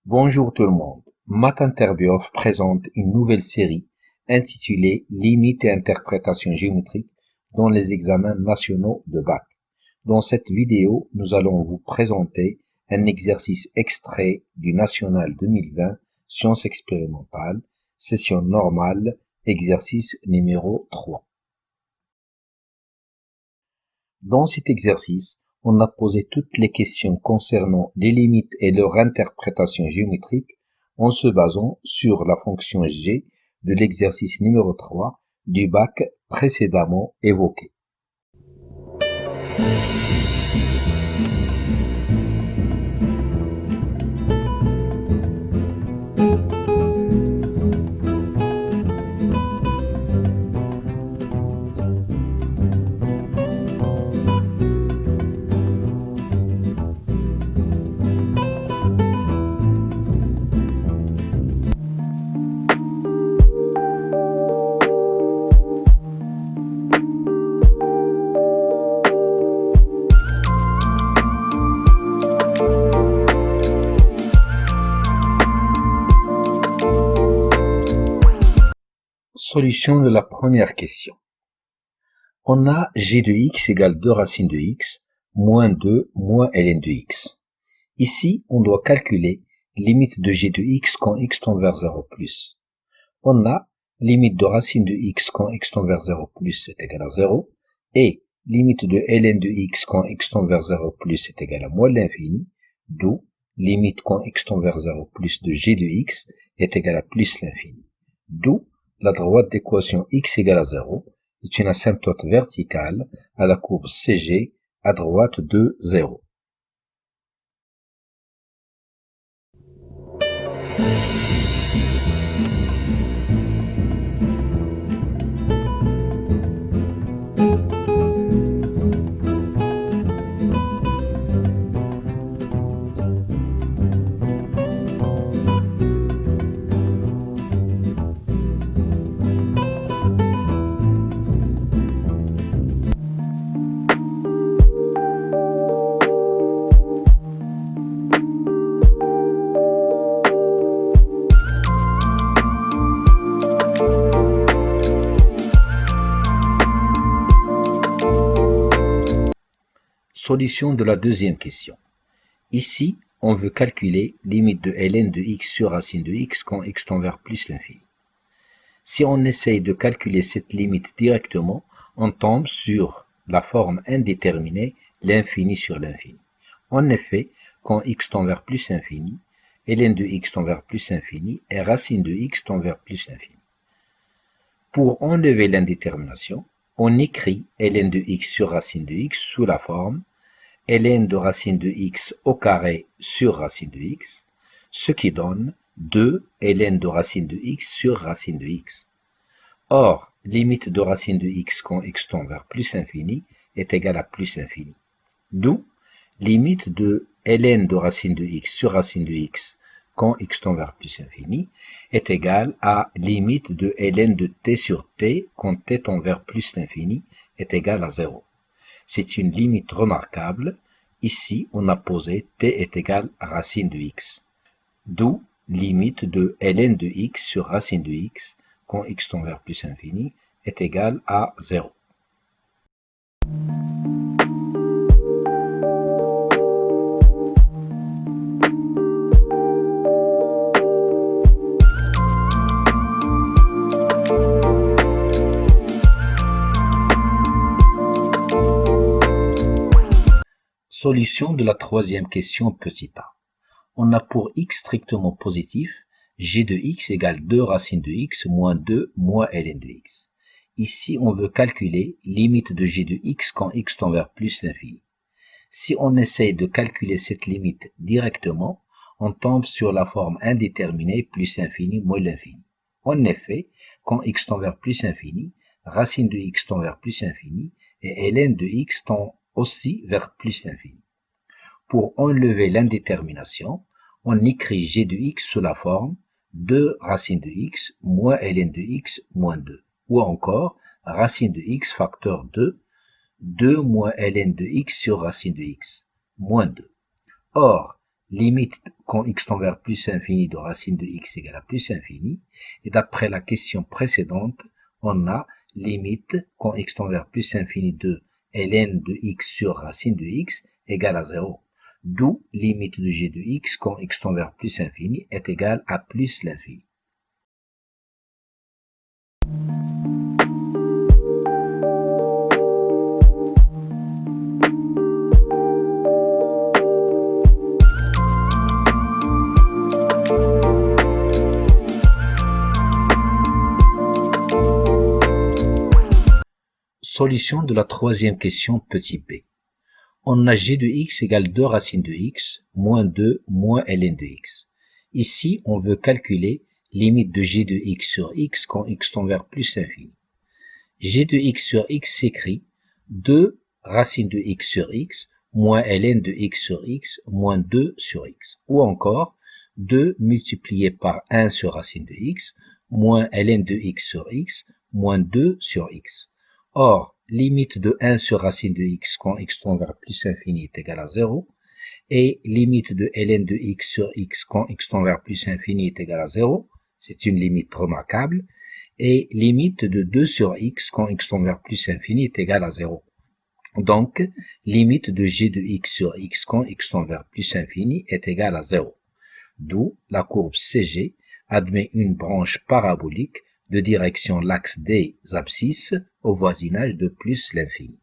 Bonjour tout le monde. MathInterBiof présente une nouvelle série intitulée Limites et interprétations géométriques dans les examens nationaux de bac. Dans cette vidéo, nous allons vous présenter un exercice extrait du National 2020 Sciences expérimentales, session normale, exercice numéro 3. Dans cet exercice, on a posé toutes les questions concernant les limites et leur interprétation géométrique en se basant sur la fonction g de l'exercice numéro 3 du bac précédemment évoqué. Solution de la première question. On a g de x égale 2 racines de x, moins 2 moins ln de x. Ici, on doit calculer limite de g de x quand x tend vers 0 plus. On a limite de racine de x quand x tend vers 0 plus est égal à 0, et limite de ln de x quand x tend vers 0 plus est égal à moins l'infini, d'où limite quand x tend vers 0 plus de g de x est égal à plus l'infini. D'où la droite d'équation x égale à 0 est une asymptote verticale à la courbe CG à droite de 0. Solution de la deuxième question. Ici, on veut calculer limite de ln de x sur racine de x quand x tend vers plus l'infini. Si on essaye de calculer cette limite directement, on tombe sur la forme indéterminée, l'infini sur l'infini. En effet, quand x tend vers plus l'infini, ln de x tend vers plus l'infini et racine de x tend vers plus l'infini. Pour enlever l'indétermination, on écrit ln de x sur racine de x sous la forme ln de racine de x au carré sur racine de x, ce qui donne 2 ln de racine de x sur racine de x. Or, limite de racine de x quand x tend vers plus infini est égale à plus infini. D'où, limite de ln de racine de x sur racine de x quand x tend vers plus infini est égale à limite de ln de t sur t quand t tend vers plus l'infini est égal à 0. C'est une limite remarquable. Ici, on a posé t est égal à racine de x. D'où limite de ln de x sur racine de x quand x tend vers plus infini est égal à 0. Solution de la troisième question petit a. On a pour x strictement positif, g de x égale 2 racine de x moins 2 moins ln de x. Ici, on veut calculer limite de g de x quand x tend vers plus l'infini. Si on essaye de calculer cette limite directement, on tombe sur la forme indéterminée plus infini moins l'infini. En effet, quand x tend vers plus infini, racine de x tend vers plus infini et ln de x tend aussi vers plus l'infini. Pour enlever l'indétermination, on écrit g de x sous la forme 2 racine de x moins ln de x moins 2. Ou encore, racine de x facteur 2 moins ln de x sur racine de x, moins 2. Or, limite quand x tend vers plus infini de racine de x égale à plus infini. Et d'après la question précédente, on a limite quand x tend vers plus infini de ln de x sur racine de x égale à 0. D'où limite de g de x quand x tend vers plus infini est égale à plus l'infini. Solution de la troisième question petit b. On a g de x égale 2 racines de x, moins 2, moins ln de x. Ici, on veut calculer limite de g de x sur x quand x tend vers plus l'infini. G de x sur x s'écrit 2 racines de x sur x, moins ln de x sur x, moins 2 sur x. Ou encore, 2 multiplié par 1 sur racine de x, moins ln de x sur x, moins 2 sur x. Or, limite de 1 sur racine de x quand x tend vers plus infini est égal à 0, et limite de ln de x sur x quand x tend vers plus infini est égal à 0, c'est une limite remarquable, et limite de 2 sur x quand x tend vers plus infini est égal à 0. Donc, limite de g de x sur x quand x tend vers plus infini est égal à 0. D'où la courbe CG admet une branche parabolique de direction l'axe des abscisses au voisinage de plus l'infini.